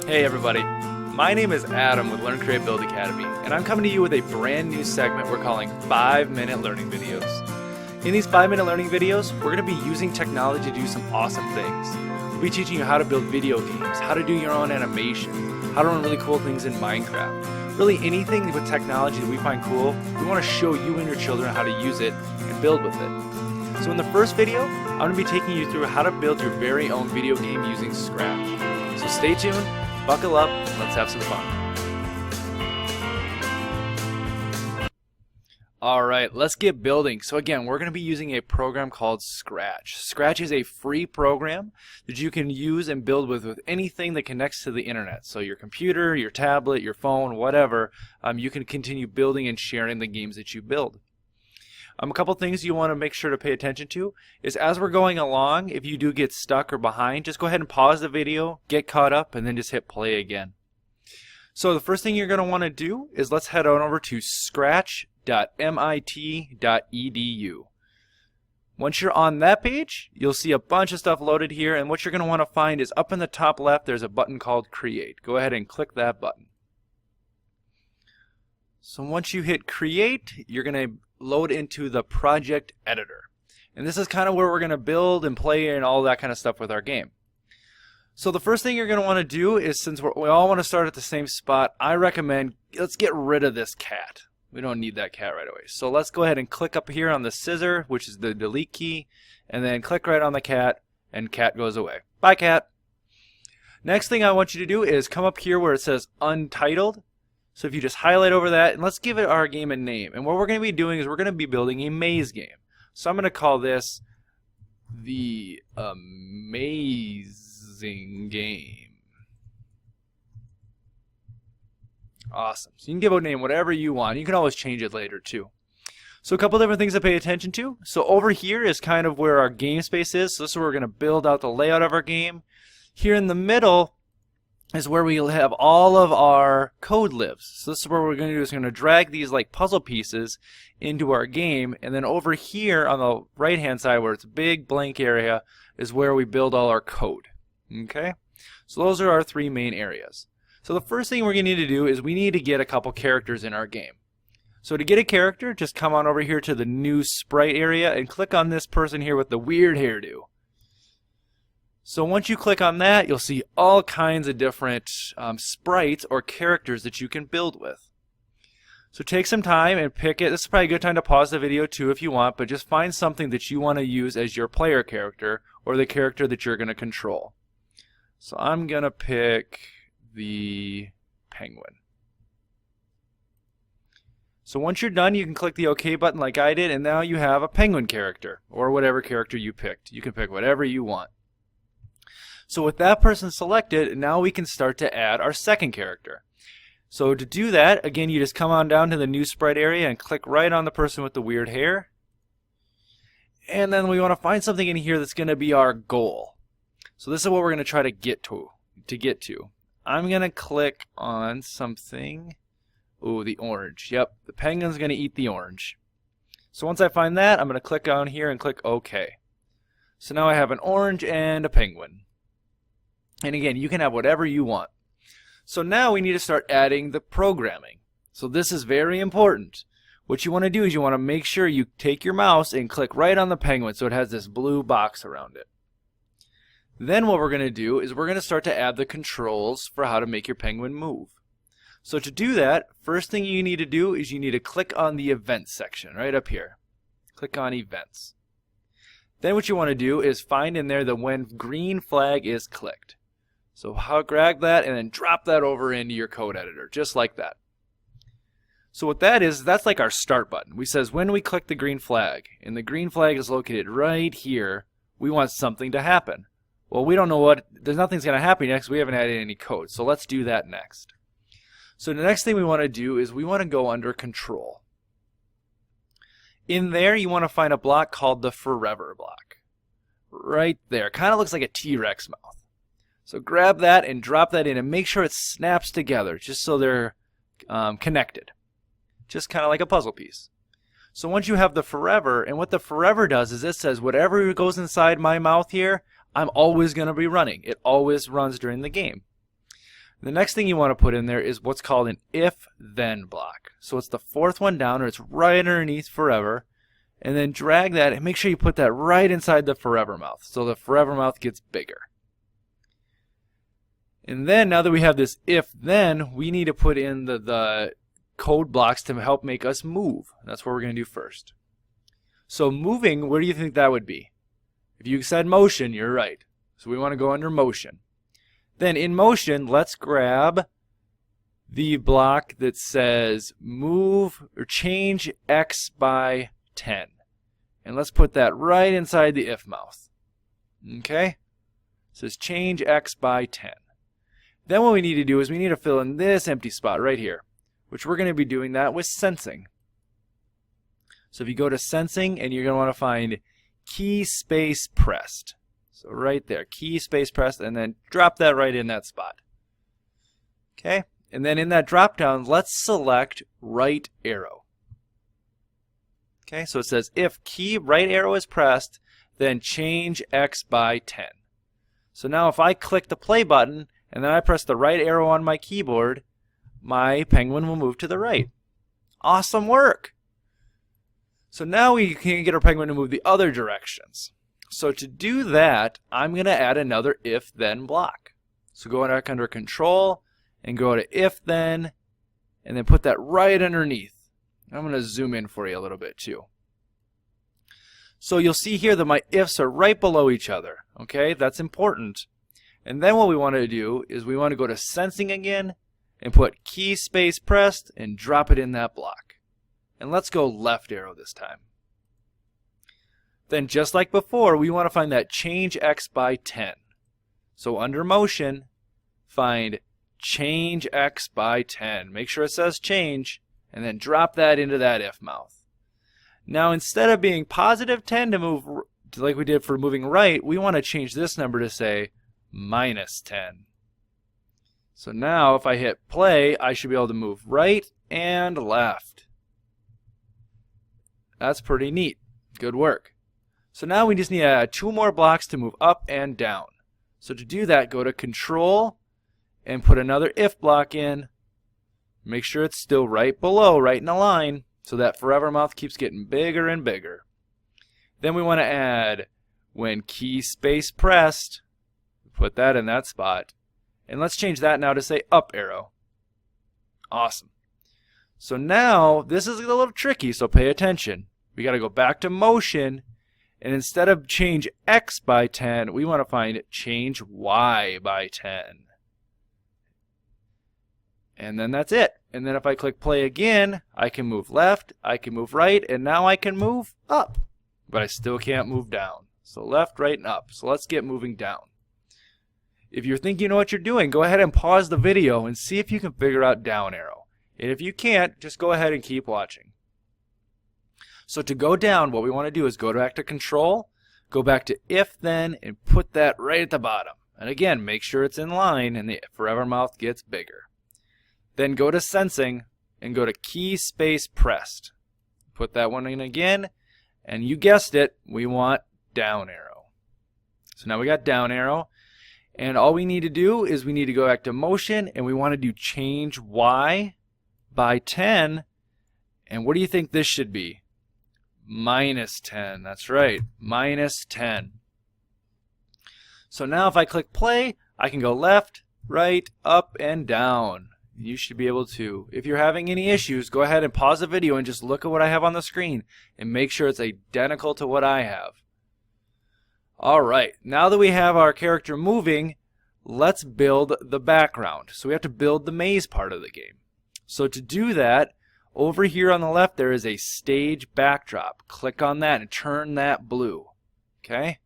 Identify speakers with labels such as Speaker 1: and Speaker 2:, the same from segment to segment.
Speaker 1: Hey everybody, my name is Adam with Learn Create Build Academy, and I'm coming to you with a brand new segment we're calling 5-Minute Learning Videos. In these 5-minute learning videos, we're going to be using technology to do some awesome things. We'll be teaching you how to build video games, how to do your own animation, how to run really cool things in Minecraft. Really anything with technology that we find cool, we want to show you and your children how to use it and build with it. So in the first video, I'm going to be taking you through how to build your very own video game using Scratch. So stay tuned, buckle up, and let's have some fun. Alright, let's get building. So again, we're going to be using a program called Scratch. Scratch is a free program that you can use and build with anything that connects to the internet. So your computer, your tablet, your phone, whatever, you can continue building and sharing the games that you build. A couple things you want to make sure to pay attention to is as we're going along, if you do get stuck or behind, just go ahead and pause the video, get caught up, and then just hit play again. So the first thing you're going to want to do is let's head on over to scratch.mit.edu. Once you're on that page, you'll see a bunch of stuff loaded here, and what you're going to want to find is up in the top left there's a button called Create. Go ahead and click that button. So once you hit Create, you're going to load into the project editor. And this is kind of where we're going to build and play and all that kind of stuff with our game. So the first thing you're going to want to do is, since we all want to start at the same spot, I recommend let's get rid of this cat. We don't need that cat right away. So let's go ahead and click up here on the scissor, which is the delete key, and then click right on the cat, and cat goes away. Bye, cat. Next thing I want you to do is come up here where it says Untitled. So if you just highlight over that, and let's give our game a name. And what we're going to be doing is we're going to be building a maze game. So I'm going to call this the Amazing Game. Awesome. So you can give a name whatever you want. You can always change it later too. So a couple different things to pay attention to. So over here is kind of where our game space is. So this is where we're going to build out the layout of our game. Here in the middle is where we'll have all of our code lives. So this is what we're going to do is we're going to drag these like puzzle pieces into our game, and then over here on the right hand side where it's a big blank area is where we build all our code. Okay? So those are our three main areas. So the first thing we're going to need to do is we need to get a couple characters in our game. So to get a character, just come on over here to the new sprite area and click on this person here with the weird hairdo. So once you click on that, you'll see all kinds of different sprites or characters that you can build with. So take some time and pick it. This is probably a good time to pause the video too if you want, but just find something that you want to use as your player character or the character that you're going to control. So I'm going to pick the penguin. So once you're done, you can click the OK button like I did, and now you have a penguin character or whatever character you picked. You can pick whatever you want. So with that person selected, now we can start to add our second character. So to do that, again, you just come on down to the new sprite area and click right on the person with the weird hair. And then we want to find something in here that's going to be our goal. So this is what we're going to try to get to. I'm going to click on something. Ooh, the orange. Yep, the penguin's going to eat the orange. So once I find that, I'm going to click on here and click OK. So now I have an orange and a penguin. And again, you can have whatever you want. So now we need to start adding the programming. So this is very important. What you want to do is you want to make sure you take your mouse and click right on the penguin so it has this blue box around it. Then what we're going to do is we're going to start to add the controls for how to make your penguin move. So to do that, first thing you need to do is you need to click on the events section right up here. Click on events. Then what you want to do is find in there the when green flag is clicked. So grab that and then drop that over into your code editor, just like that. So what that is, that's like our start button. We says when we click the green flag, and the green flag is located right here, we want something to happen. Well, we don't know there's nothing's going to happen next. We haven't added any code. So let's do that next. So the next thing we want to do is we want to go under control. In there, you want to find a block called the forever block. Right there. Kind of looks like a T-Rex mouth. So grab that and drop that in and make sure it snaps together just so they're connected. Just kind of like a puzzle piece. So once you have the forever, and what the forever does is it says whatever goes inside my mouth here, I'm always going to be running. It always runs during the game. The next thing you want to put in there is what's called an if-then block. So it's the fourth one down, or it's right underneath forever. And then drag that and make sure you put that right inside the forever mouth so the forever mouth gets bigger. And then now that we have this if-then, we need to put in the code blocks to help make us move. That's what we're going to do first. So moving, where do you think that would be? If you said motion, you're right. So we want to go under motion. Then in motion, let's grab the block that says move or change x by 10. And let's put that right inside the if mouth. Okay? It says change x by 10. Then what we need to do is we need to fill in this empty spot right here, which we're going to be doing that with sensing. So if you go to sensing, and you're going to want to find key space pressed. So right there, key space pressed, and then drop that right in that spot. Okay? And then in that drop down, let's select right arrow. Okay, so it says if key right arrow is pressed, then change x by 10. So now if I click the play button, and then I press the right arrow on my keyboard, my penguin will move to the right. Awesome work! So now we can get our penguin to move the other directions. So to do that, I'm going to add another if-then block. So go back under Control and go to if-then, and then put that right underneath. I'm going to zoom in for you a little bit too. So you'll see here that my ifs are right below each other. Okay, that's important. And then what we want to do is we want to go to sensing again and put key space pressed and drop it in that block. And let's go left arrow this time. Then just like before, we want to find that change x by 10. So under motion, find change x by 10. Make sure it says change, and then drop that into that if mouth. Now instead of being positive 10 to move like we did for moving right, we want to change this number to say minus 10. So now if I hit play, I should be able to move right and left. That's pretty neat. Good work. So now we just need to add 2 more blocks to move up and down. So to do that, go to Control and put another if block in. Make sure it's still right below, right in a line, so that forever mouth keeps getting bigger and bigger. Then we want to add when key space pressed. Put that in that spot. And let's change that now to say up arrow. Awesome. So now, this is a little tricky, so pay attention. We got to go back to motion, and instead of change x by 10, we want to find change y by 10. And then that's it. And then if I click play again, I can move left, I can move right, and now I can move up. But I still can't move down. So left, right, and up. So let's get moving down. If you think you know what you're doing, go ahead and pause the video and see if you can figure out down arrow. And if you can't, just go ahead and keep watching. So to go down, what we want to do is go back to Control, go back to if then, and put that right at the bottom. And again, make sure it's in line and the forever mouth gets bigger. Then go to sensing and go to key space pressed. Put that one in again, and you guessed it, we want down arrow. So now we got down arrow. And all we need to do is we need to go back to motion, and we want to do change y by 10. And what do you think this should be? Minus 10. That's right, minus 10. So now if I click play, I can go left, right, up, and down. You should be able to. If you're having any issues, go ahead and pause the video and just look at what I have on the screen and make sure it's identical to what I have. Alright, now that we have our character moving, let's build the background. So we have to build the maze part of the game. So to do that, over here on the left there is a stage backdrop. Click on that and turn that blue. Okay?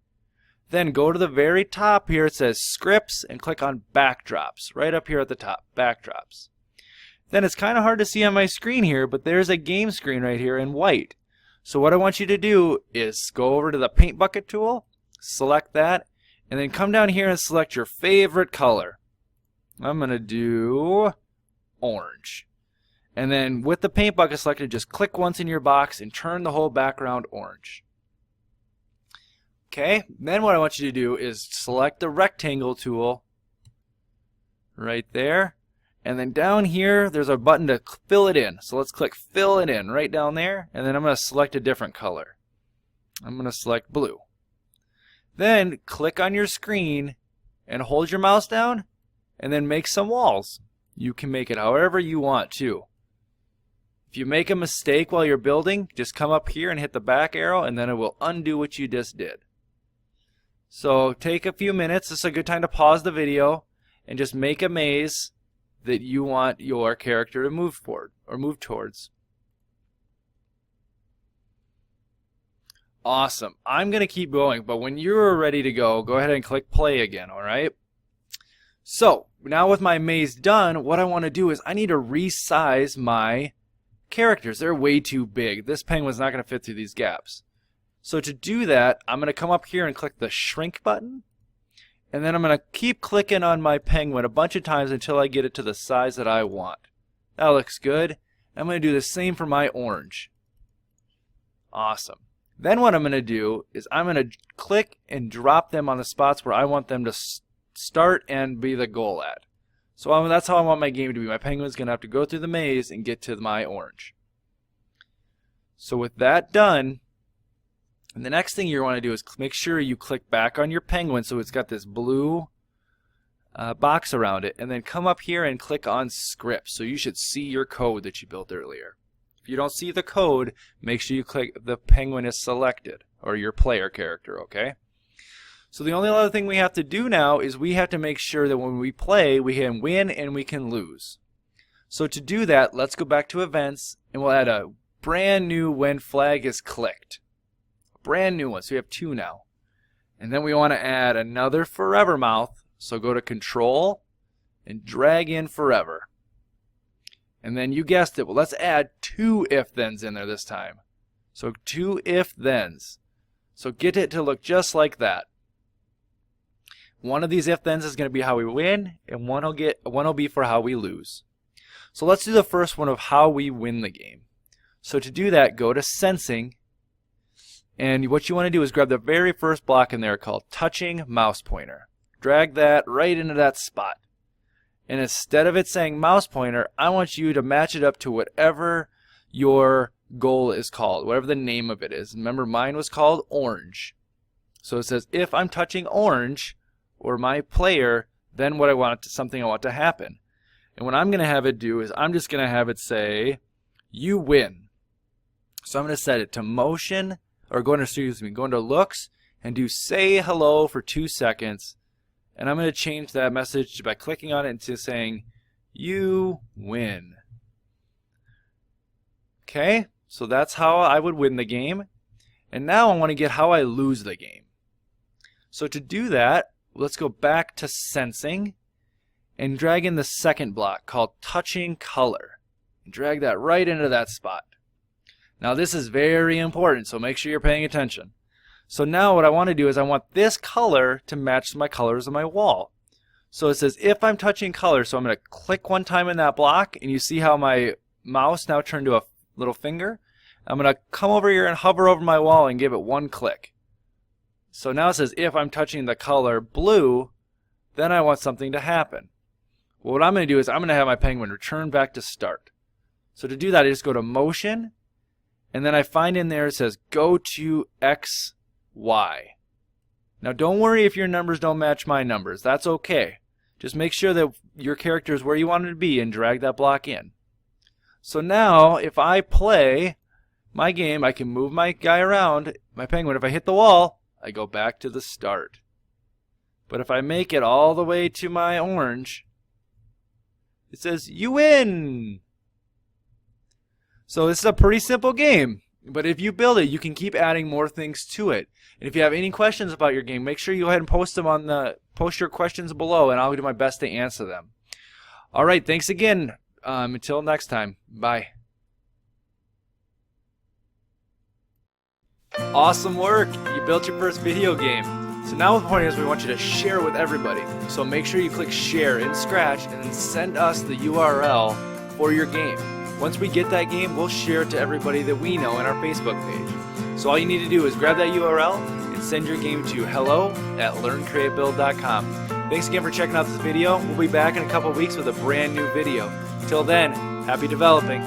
Speaker 1: Then go to the very top here, it says scripts, and click on backdrops. Right up here at the top, backdrops. Then it's kind of hard to see on my screen here, but there's a game screen right here in white. So what I want you to do is go over to the paint bucket tool, select that, and then come down here and select your favorite color. I'm going to do orange. And then with the paint bucket selected, just click once in your box and turn the whole background orange. Okay, then what I want you to do is select the rectangle tool right there. And then down here, there's a button to fill it in. So let's click fill it in right down there. And then I'm going to select a different color. I'm going to select blue. Then click on your screen and hold your mouse down and then make some walls. You can make it however you want to. If you make a mistake while you're building, just come up here and hit the back arrow and then it will undo what you just did. So take a few minutes. This is a good time to pause the video and just make a maze that you want your character to move forward or move towards. Awesome. I'm going to keep going, but when you're ready to go, go ahead and click play again, all right? So now with my maze done, what I want to do is I need to resize my characters. They're way too big. This penguin's not going to fit through these gaps. So to do that, I'm going to come up here and click the shrink button. And then I'm going to keep clicking on my penguin a bunch of times until I get it to the size that I want. That looks good. I'm going to do the same for my orange. Awesome. Then what I'm going to do is I'm going to click and drop them on the spots where I want them to start and be the goal at. So that's how I want my game to be. My penguin's going to have to go through the maze and get to my orange. So with that done, and the next thing you want to do is make sure you click back on your penguin so it's got this blue box around it, and then come up here and click on script. So you should see your code that you built earlier. If you don't see the code, make sure you click the penguin is selected, or your player character, okay? So the only other thing we have to do now is we have to make sure that when we play, we can win and we can lose. So to do that, let's go back to events, and we'll add a brand new when flag is clicked. Brand new one, so we have 2 now. And then we want to add another forever mouth, so go to control and drag in forever. And then you guessed it, well, let's add 2 if-thens in there this time. So 2 if-thens. So get it to look just like that. One of these if-thens is going to be how we win, and one will be for how we lose. So let's do the first one of how we win the game. So to do that, go to sensing. And what you want to do is grab the very first block in there called touching mouse pointer. Drag that right into that spot. And instead of it saying mouse pointer, I want you to match it up to whatever your goal is called, whatever the name of it is. Remember, mine was called orange. So it says if I'm touching orange or my player, then what I want something I want to happen. And what I'm going to have it do is I'm just going to have it say you win. So I'm going to set it to motion. Or go into looks and do say hello for 2 seconds. And I'm going to change that message by clicking on it into saying you win. Okay, so that's how I would win the game. And now I want to get how I lose the game. So to do that, let's go back to sensing and drag in the second block called touching color. And drag that right into that spot. Now this is very important, so make sure you're paying attention. So now what I want to do is I want this color to match my colors on my wall. So it says if I'm touching color, so I'm going to click one time in that block, and you see how my mouse now turned to a little finger? I'm going to come over here and hover over my wall and give it 1 click. So now it says if I'm touching the color blue, then I want something to happen. Well, what I'm going to do is I'm going to have my penguin return back to start. So to do that, I just go to motion. And then I find in there it says go to X, Y. Now don't worry if your numbers don't match my numbers. That's okay. Just make sure that your character is where you want it to be and drag that block in. So now if I play my game, I can move my guy around, my penguin. If I hit the wall, I go back to the start. But if I make it all the way to my orange, it says you win. So this is a pretty simple game, but if you build it, you can keep adding more things to it. And if you have any questions about your game, make sure you go ahead and post your questions below, and I'll do my best to answer them. All right, thanks again. Until next time, bye. Awesome work! You built your first video game. So now the point is we want you to share it with everybody. So make sure you click share in Scratch and then send us the URL for your game. Once we get that game, we'll share it to everybody that we know in our Facebook page. So all you need to do is grab that URL and send your game to hello@learncreatebuild.com. Thanks again for checking out this video. We'll be back in a couple weeks with a brand new video. Till then, happy developing.